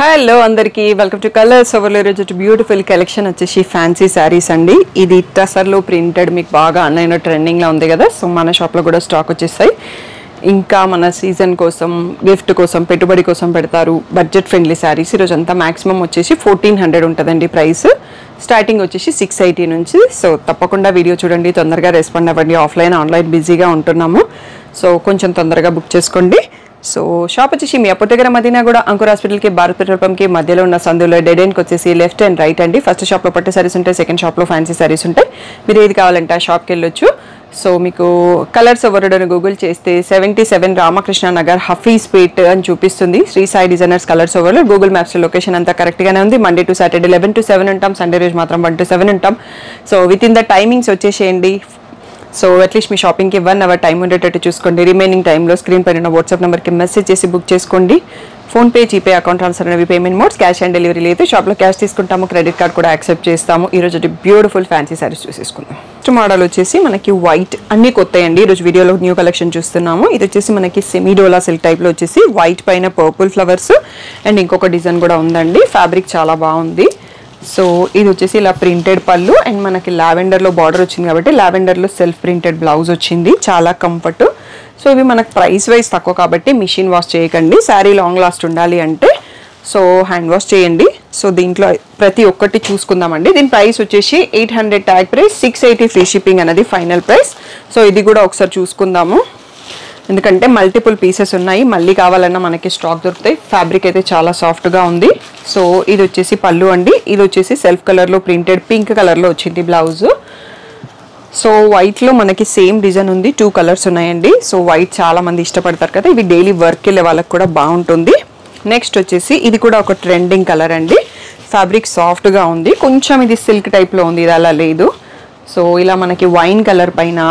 Hello అందరికీ welcome to colours ఓవర్లో ఈరోజు బ్యూటిఫుల్ కలెక్షన్ వచ్చేసి ఫ్యాన్సీ శారీస్ అండి. ఇది టసర్లో ప్రింటెడ్ మీకు బాగా అన్నైనా ట్రెండింగ్లో ఉంది కదా. సో మన షాప్లో కూడా స్టాక్ వచ్చేసాయి. ఇంకా మన సీజన్ కోసం గిఫ్ట్ కోసం పెట్టుబడి కోసం పెడతారు బడ్జెట్ ఫ్రెండ్లీ శారీస్. ఈరోజు అంతా మ్యాక్సిమం వచ్చేసి 1400 ఉంటుందండి ప్రైస్. స్టార్టింగ్ వచ్చేసి 680 నుంచి. సో తప్పకుండా వీడియో చూడండి, తొందరగా రెస్పాండ్ అవ్వండి. ఆఫ్లైన్ ఆన్లైన్ బిజీగా ఉంటున్నాము, సో కొంచెం తొందరగా బుక్ చేసుకోండి. సో షాప్ వచ్చేసి మీ అప్పుడు దగ్గర మదీనా కూడా అంకుర్ హాస్పిటల్కి భారత్ పెట్రోల్ పంప్కి మధ్యలో ఉన్న సందులో డెడ్ ఎండ్కి వచ్చేసి లెఫ్ట్ అండ్ రైట్ అండి. ఫస్ట్ షాప్లో పట్టు సారీస్ ఉంటాయి, సెకండ్ షాప్లో ఫ్యాన్సీ సారీస్ ఉంటాయి. మీరు ఏది కావాలంటే ఆ షాప్కి వెళ్ళొచ్చు. సో మీకు కలర్స్ ఓవర్ని గూగుల్ చేస్తే 77 రామకృష్ణ నగర్ హఫీజ్పేట్ అని చూపిస్తుంది. శ్రీ సాయి డిజైనర్స్ కలర్స్ ఓవర్లో గూగుల్ మ్యాప్స్ లొకేషన్ అంతా కరెక్ట్గానే ఉంది. మండే టు సాటర్డే 11 to 7 ఉంటాం, సండే రోజు మాత్రం 1 to 7 ఉంటాం. So with in the timings వచ్చేసేయండి. సో అట్లీస్ట్ మీ షాపింగ్కి 1 hour టైం ఉండేటట్టు చూసుకోండి. రిమైనింగ్ టైంలో స్క్రీన్ పైన వాట్సాప్ నెంబర్కి మెసేజ్ చేసి బుక్ చేసుకోండి. ఫోన్పే, జీపే, అకౌంట్ ట్రాన్స్ఫర్ అనేవి payment modes. Cash on delivery లేదు. షాప్లో క్యాష్ తీసుకుంటాము, క్రెడిట్ కార్డ్ కూడా యాక్సెప్ట్ చేస్తాము. ఈరోజు బ్యూటిఫుల్ ఫ్యాన్సీ సారీస్ చూసేసుకుందాం. నెక్స్ట్ మోడల్ వచ్చేసి మనకి వైట్, అన్ని కొత్తయండి. ఈరోజు వీడియోలో న్యూ కలెక్షన్ చూస్తున్నాము. ఇది వచ్చేసి మనకి సెమీడోలా సిల్క్ టైప్లో వచ్చేసి వైట్ పైన పర్పుల్ ఫ్లవర్స్ అండ్ ఇంకొక డిజైన్ కూడా ఉందండి. ఫ్యాబ్రిక్ చాలా బాగుంది. సో ఇది వచ్చేసి ఇలా ప్రింటెడ్ పళ్ళు అండ్ మనకి లావెండర్లో బార్డర్ వచ్చింది కాబట్టి లావెండర్లో సెల్ఫ్ ప్రింటెడ్ బ్లౌజ్ వచ్చింది. చాలా కంఫర్ట్. సో ఇవి మనకు ప్రైస్ వైజ్ తక్కువ కాబట్టి మిషన్ వాష్ చేయకండి. శారీ లాంగ్ లాస్ట్ ఉండాలి అంటే సో హ్యాండ్ వాష్ చేయండి. సో దీంట్లో ప్రతి ఒక్కటి చూసుకుందామండి. దీని ప్రైస్ వచ్చేసి 800 ట్యాగ్ ప్రైస్, 680 ఫ్రీ షిప్పింగ్ అనేది ఫైనల్ ప్రైస్. సో ఇది కూడా ఒకసారి చూసుకుందాము, ఎందుకంటే మల్టిపుల్ పీసెస్ ఉన్నాయి. మళ్ళీ కావాలన్నా మనకి స్టాక్ దొరుకుతాయి. ఫ్యాబ్రిక్ అయితే చాలా సాఫ్ట్గా ఉంది. సో ఇది వచ్చేసి పళ్ళు అండి. ఇది వచ్చేసి సెల్ఫ్ కలర్లో ప్రింటెడ్ పింక్ కలర్లో వచ్చింది బ్లౌజ్. సో వైట్లో మనకి సేమ్ డిజైన్ ఉంది. 2 కలర్స్ ఉన్నాయండి. సో వైట్ చాలా మంది ఇష్టపడతారు కదా, ఇవి డైలీ వర్క్ వెళ్ళే వాళ్ళకి కూడా బాగుంటుంది. నెక్స్ట్ వచ్చేసి ఇది కూడా ఒక ట్రెండింగ్ కలర్ అండి. ఫ్యాబ్రిక్ సాఫ్ట్గా ఉంది. కొంచెం ఇది సిల్క్ టైప్లో ఉంది, ఇది అలా లేదు. సో ఇలా మనకి వైన్ కలర్ పైన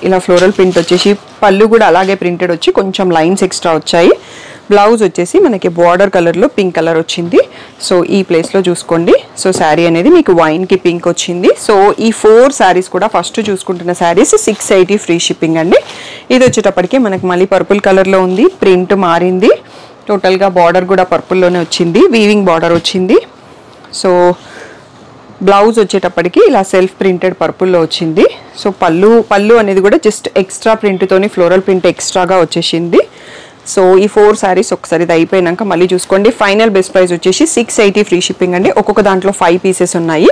ఇలా ఫ్లోరల్ ప్రింట్ వచ్చేసి పళ్ళు కూడా అలాగే ప్రింటెడ్ వచ్చి కొంచెం లైన్స్ ఎక్స్ట్రా వచ్చాయి. బ్లౌజ్ వచ్చేసి మనకి బార్డర్ కలర్లో పింక్ కలర్ వచ్చింది. సో ఈ ప్లేస్లో చూసుకోండి. సో శారీ అనేది మీకు వైన్కి పింక్ వచ్చింది. సో ఈ 4 శారీస్ కూడా ఫస్ట్ చూసుకుంటున్న శారీస్ 680 ఫ్రీ షిప్పింగ్ అండి. ఇది వచ్చేటప్పటికి మనకి మళ్ళీ పర్పుల్ కలర్లో ఉంది, ప్రింట్ మారింది. టోటల్గా బార్డర్ కూడా పర్పుల్లోనే వచ్చింది, వీవింగ్ బార్డర్ వచ్చింది. సో బ్లౌజ్ వచ్చేటప్పటికి ఇలా సెల్ఫ్ ప్రింటెడ్ పర్పుల్లో వచ్చింది. సో పళ్ళు అనేది కూడా జస్ట్ ఎక్స్ట్రా ప్రింట్తోని ఫ్లోరల్ ప్రింట్ ఎక్స్ట్రాగా వచ్చేసింది. సో ఈ 4 శారీస్ ఒకసారి ఇది అయిపోయినాక మళ్ళీ చూసుకోండి. ఫైనల్ బెస్ట్ ప్రైస్ వచ్చేసి 680 ఫ్రీ షిప్పింగ్ అండి. ఒక్కొక్క దాంట్లో 5 పీసెస్ ఉన్నాయి.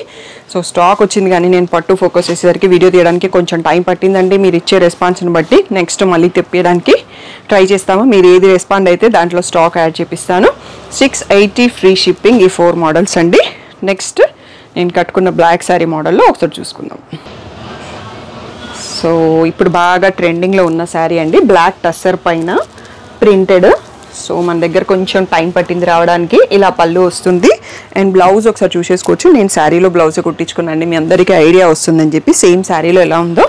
సో స్టాక్ వచ్చింది కానీ నేను పట్టు ఫోకస్ చేసేసరికి వీడియో తీయడానికి కొంచెం టైం పట్టిందండి. మీరు ఇచ్చే రెస్పాన్స్ని బట్టి నెక్స్ట్ మళ్ళీ తెప్పించడానికి ట్రై చేస్తాము. మీరు ఏది రెస్పాండ్ అయితే దాంట్లో స్టాక్ యాడ్ చేపిస్తాను. 680 ఫ్రీ షిప్పింగ్ ఈ 4 మోడల్స్ అండి. నెక్స్ట్ నేను కట్టుకున్న బ్లాక్ శారీ మోడల్లో ఒకసారి చూసుకుందాం. సో ఇప్పుడు బాగా ట్రెండింగ్లో ఉన్న శారీ అండి, బ్లాక్ టస్సర్ పైన ప్రింటెడ్. సో మన దగ్గర కొంచెం టైం పట్టింది రావడానికి. ఇలా పళ్ళు వస్తుంది అండ్ బ్లౌజ్ ఒకసారి చూసేసుకోవచ్చు. నేను శారీలో బ్లౌజ్ కుట్టించుకున్నాను, మీ అందరికీ ఐడియా వస్తుందని చెప్పి సేమ్ శారీలో ఎలా ఉందో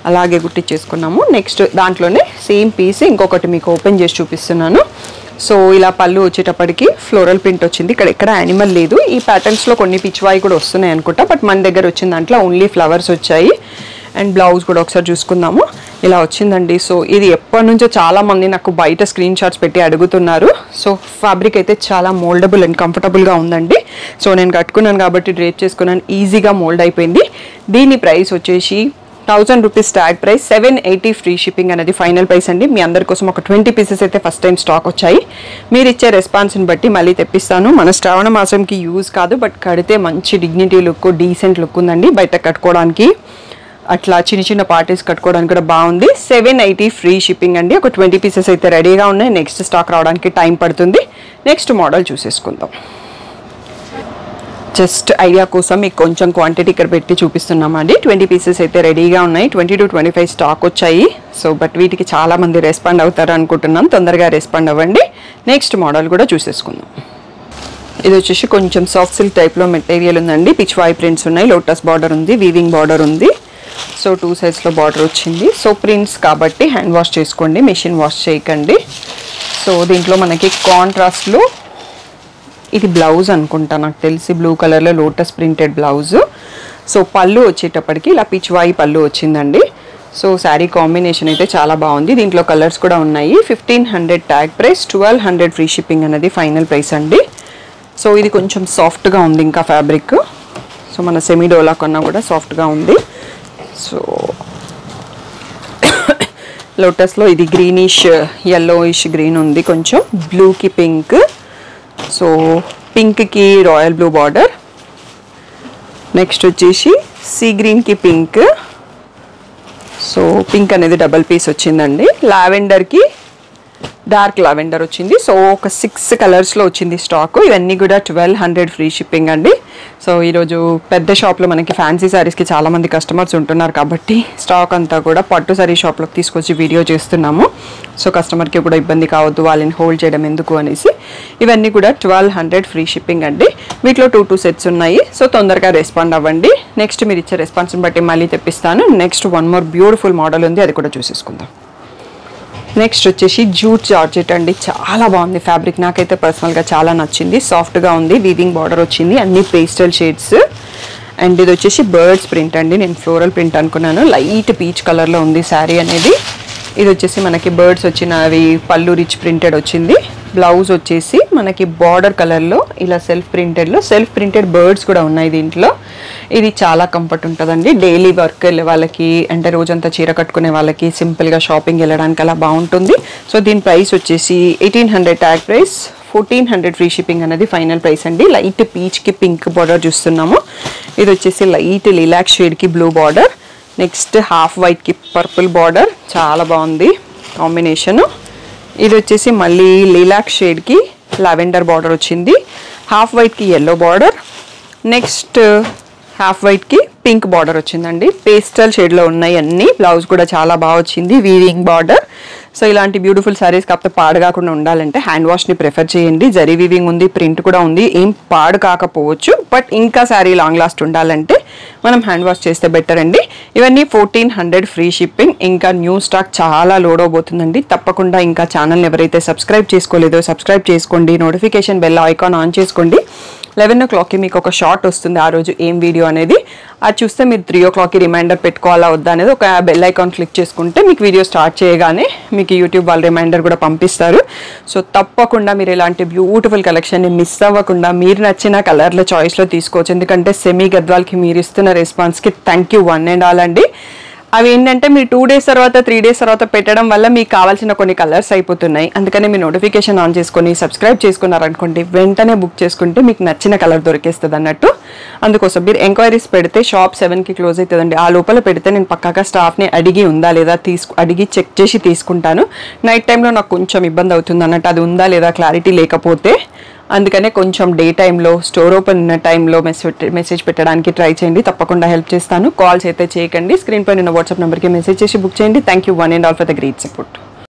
అలాగే కుట్టించేసుకున్నాము. నెక్స్ట్ దాంట్లోనే సేమ్ పీస్ ఇంకొకటి మీకు ఓపెన్ చేసి చూపిస్తున్నాను. సో ఇలా పళ్ళు వచ్చేటప్పటికి ఫ్లోరల్ ప్రింట్ వచ్చింది. ఇక్కడ ఎక్కడ యానిమల్ లేదు. ఈ ప్యాటర్న్స్లో కొన్ని పిచ్చివాయి కూడా వస్తున్నాయి అనుకుంటా, బట్ మన దగ్గర వచ్చిన దాంట్లో ఓన్లీ ఫ్లవర్స్ వచ్చాయి. అండ్ బ్లౌజ్ కూడా ఒకసారి చూసుకుందాము, ఇలా వచ్చిందండి. సో ఇది ఎప్పటి నుంచో చాలామంది నాకు బయట స్క్రీన్ షాట్స్ పెట్టి అడుగుతున్నారు. సో ఫ్యాబ్రిక్ అయితే చాలా మోల్డబుల్ అండ్ కంఫర్టబుల్గా ఉందండి. సో నేను కట్టుకున్నాను కాబట్టి డ్రేప్ చేసుకున్నాను, ఈజీగా మోల్డ్ అయిపోయింది. దీని ప్రైస్ వచ్చేసి 1000 rupees tag price, 780 free shipping అనేది ఫైనల్ ప్రైస్ అండి. మీ అందరి కోసం ఒక 20 పీసెస్ అయితే ఫస్ట్ టైం స్టాక్ వచ్చాయి. మీరు ఇచ్చే రెస్పాన్స్ని బట్టి మళ్ళీ తెప్పిస్తాను. మన శ్రావణ మాసంకి యూజ్ కాదు, బట్ కడితే మంచి డిగ్నిటీ లుక్, డీసెంట్ లుక్ ఉందండి. బయట కట్టుకోవడానికి అట్లా చిన్న చిన్న పార్టీస్ కట్టుకోవడానికి కూడా బాగుంది. 780 ఫ్రీ షిప్పింగ్ అండి. ఒక 20 పీసెస్ అయితే రెడీగా ఉన్నాయి. నెక్స్ట్ స్టాక్ రావడానికి టైం పడుతుంది. నెక్స్ట్ మోడల్ చూసేసుకుందాం. జస్ట్ ఐడియా కోసం మీకు కొంచెం క్వాంటిటీ ఇక్కడ పెట్టి చూపిస్తున్నామండి. 20 పీసెస్ అయితే రెడీగా ఉన్నాయి. 20 to 25 స్టాక్ వచ్చాయి. సో బట్ వీటికి చాలామంది రెస్పాండ్ అవుతారు అనుకుంటున్నాను. తొందరగా రెస్పాండ్ అవ్వండి. నెక్స్ట్ మోడల్ కూడా చూసేసుకుందాం. ఇది వచ్చేసి కొంచెం సాఫ్ట్ సిల్క్ టైప్లో మెటీరియల్ ఉందండి. పిచ్వాయి ప్రింట్స్ ఉన్నాయి, లోటస్ బార్డర్ ఉంది, వీవింగ్ బార్డర్ ఉంది. సో 2 సైజ్లో బార్డర్ వచ్చింది. సో ప్రింట్స్ కాబట్టి హ్యాండ్ వాష్ చేసుకోండి, మెషిన్ వాష్ చేయకండి. సో దీంట్లో మనకి కాంట్రాస్ట్లో ఇది బ్లౌజ్ అనుకుంటా, నాకు తెలిసి బ్లూ కలర్లో లోటస్ ప్రింటెడ్ బ్లౌజ్. సో పళ్ళు వచ్చేటప్పటికి ఇలా పిచ్వాయి పళ్ళు వచ్చిందండి. సో శారీ కాంబినేషన్ అయితే చాలా బాగుంది. దీంట్లో కలర్స్ కూడా ఉన్నాయి. 1500 ట్యాగ్ ప్రైస్, 1200 ఫ్రీ షిప్పింగ్ అనేది ఫైనల్ ప్రైస్ అండి. సో ఇది కొంచెం సాఫ్ట్గా ఉంది ఇంకా ఫ్యాబ్రిక్. సో మన సెమీ డోలా కన్నా కూడా సాఫ్ట్గా ఉంది. సో లోటస్లో ఇది గ్రీనిష్ yellowish గ్రీన్ ఉంది, కొంచెం బ్లూకి పింక్. సో పింక్కి రాయల్ బ్లూ బార్డర్. నెక్స్ట్ వచ్చేసి సీ గ్రీన్కి పింక్. సో పింక్ అనేది డబల్ పీస్ వచ్చిందండి. లావెండర్కి డార్క్ లావెండర్ వచ్చింది. సో ఒక 6 కలర్స్లో వచ్చింది స్టాక్. ఇవన్నీ కూడా 1200 ఫ్రీ షిప్పింగ్ అండి. సో ఈరోజు పెద్ద షాప్లో మనకి ఫ్యాన్సీ శారీస్కి చాలామంది కస్టమర్స్ ఉంటున్నారు కాబట్టి స్టాక్ అంతా కూడా పట్టు శారీ షాప్లోకి తీసుకొచ్చి వీడియో చేస్తున్నాము. సో కస్టమర్కి కూడా ఇబ్బంది కావద్దు, వాళ్ళని హోల్డ్ చేయడం ఎందుకు అనేసి ఇవన్నీ కూడా 1200 ఫ్రీ షిప్పింగ్ అండి. వీటిలో 2 సెట్స్ ఉన్నాయి. సో తొందరగా రెస్పాండ్ అవ్వండి. నెక్స్ట్ మీరు ఇచ్చే రెస్పాన్స్ని బట్టి మళ్ళీ తెప్పిస్తాను. Next one more beautiful model ఉంది, అది కూడా చూసేసుకుందాం. నెక్స్ట్ వచ్చేసి జూట్ జార్జెట్ అండి. చాలా బాగుంది ఫ్యాబ్రిక్, నాకైతే పర్సనల్గా చాలా నచ్చింది. సాఫ్ట్గా ఉంది, వీవింగ్ బార్డర్ వచ్చింది, అన్ని పేస్టల్ షేడ్స్. అండ్ ఇది వచ్చేసి బర్డ్స్ ప్రింట్ అండి. నేను ఫ్లోరల్ ప్రింట్ అనుకున్నాను. లైట్ పీచ్ కలర్లో ఉంది శారీ అనేది. ఇది వచ్చేసి మనకి బర్డ్స్ వచ్చినవి, పళ్ళు రిచ్ ప్రింటెడ్ వచ్చింది. బ్లౌజ్ వచ్చేసి మనకి బార్డర్ కలర్లో ఇలా సెల్ఫ్ ప్రింటెడ్ బర్డ్స్ కూడా ఉన్నాయి దీంట్లో. ఇది చాలా కంఫర్ట్ ఉంటుందండి. డైలీ వర్క్ వెళ్ళే వాళ్ళకి, అంటే రోజంతా చీర కట్టుకునే వాళ్ళకి, సింపుల్గా షాపింగ్ వెళ్ళడానికి అలా బాగుంటుంది. సో దీని ప్రైస్ వచ్చేసి 1800 ట్యాగ్ ప్రైస్, 1400 ఫ్రీ షిప్పింగ్ అనేది ఫైనల్ ప్రైస్ అండి. లైట్ పీచ్కి పింక్ బార్డర్ చూస్తున్నాము. ఇది వచ్చేసి లైట్ లిలాక్ షేడ్కి బ్లూ బార్డర్. నెక్స్ట్ హాఫ్ వైట్కి పర్పుల్ బార్డర్, చాలా బాగుంది కాంబినేషను. ఇది వచ్చేసి మళ్ళీ లిలాక్ షేడ్కి లావెండర్ బార్డర్ వచ్చింది. హాఫ్ వైట్కి ఎల్లో బార్డర్. నెక్స్ట్ హాఫ్ వైట్కి పింక్ బార్డర్ వచ్చిందండి. పేస్టల్ షేడ్లో ఉన్నాయి అన్నీ. బ్లౌజ్ కూడా చాలా బాగా వచ్చింది, వీవింగ్ బార్డర్. సో ఇలాంటి బ్యూటిఫుల్ శారీస్ కాకపోతే పాడు కాకుండా ఉండాలంటే హ్యాండ్ వాష్ని ప్రిఫర్ చేయండి. జరీ వీవింగ్ ఉంది, ప్రింట్ కూడా ఉంది, ఏం పాడు కాకపోవచ్చు. బట్ ఇంకా శారీ లాంగ్ లాస్ట్ ఉండాలంటే మనం హ్యాండ్ వాష్ చేస్తే బెటర్ అండి. ఇవన్నీ 1400 ఫ్రీ షిప్పింగ్. ఇంకా న్యూ స్టాక్ చాలా లోడ్ అవబోతుందండి. తప్పకుండా ఇంకా ఛానల్ని ఎవరైతే సబ్స్క్రైబ్ చేసుకోలేదో సబ్స్క్రైబ్ చేసుకోండి. నోటిఫికేషన్ బెల్ ఐకాన్ ఆన్ చేసుకోండి. 11 o'clockకి మీకు ఒక షార్ట్ వస్తుంది, ఆ రోజు ఏం వీడియో అనేది. అది చూస్తే మీరు 3 o'clockకి రిమైండర్ పెట్టుకోవాలా వద్దా అనేది ఒక బెల్ ఐకాన్ క్లిక్ చేసుకుంటే మీకు వీడియో స్టార్ట్ చేయగానే మీకు యూట్యూబ్ వాళ్ళు రిమైండర్ కూడా పంపిస్తారు. సో తప్పకుండా మీరు ఇలాంటి బ్యూటిఫుల్ కలెక్షన్ని మిస్ అవ్వకుండా మీరు నచ్చిన కలర్ల చాయిస్లో తీసుకోవచ్చు. ఎందుకంటే సెమీ గద్వాల్కి మీరు ఇస్తున్న రెస్పాన్స్కి thank you one and all అండి. అవి ఏంటంటే మీరు 2 days తర్వాత 3 days తర్వాత పెట్టడం వల్ల మీకు కావాల్సిన కొన్ని కలర్స్ అయిపోతున్నాయి. అందుకని మీ నోటిఫికేషన్ ఆన్ చేసుకొని సబ్స్క్రైబ్ చేసుకున్నారనుకోండి, వెంటనే బుక్ చేసుకుంటే మీకు నచ్చిన కలర్ దొరికేస్తుంది అన్నట్టు. అందుకోసం మీరు ఎంక్వైరీస్ పెడితే షాప్ 7కి క్లోజ్ అవుతుందండి. ఆ లోపల పెడితే నేను పక్కాగా స్టాఫ్ని అడిగి ఉందా లేదా అడిగి చెక్ చేసి తీసుకుంటాను. నైట్ టైంలో నాకు కొంచెం ఇబ్బంది అవుతుంది అన్నట్టు, అది ఉందా లేదా క్లారిటీ లేకపోతే. అందుకనే కొంచెం డే టైంలో స్టోర్ ఓపెన్ ఉన్న టైంలో మెసేజ్ పెట్టడానికి ట్రై చేయండి. తప్పకుండా హెల్ప్ చేస్తాను. కాల్స్ అయితే చేయకండి. స్క్రీన్ పైన ఉన్న వాట్సాప్ నెంబర్కి మెసేజ్ చేసి బుక్ చేయండి. Thank you one and all for the great support.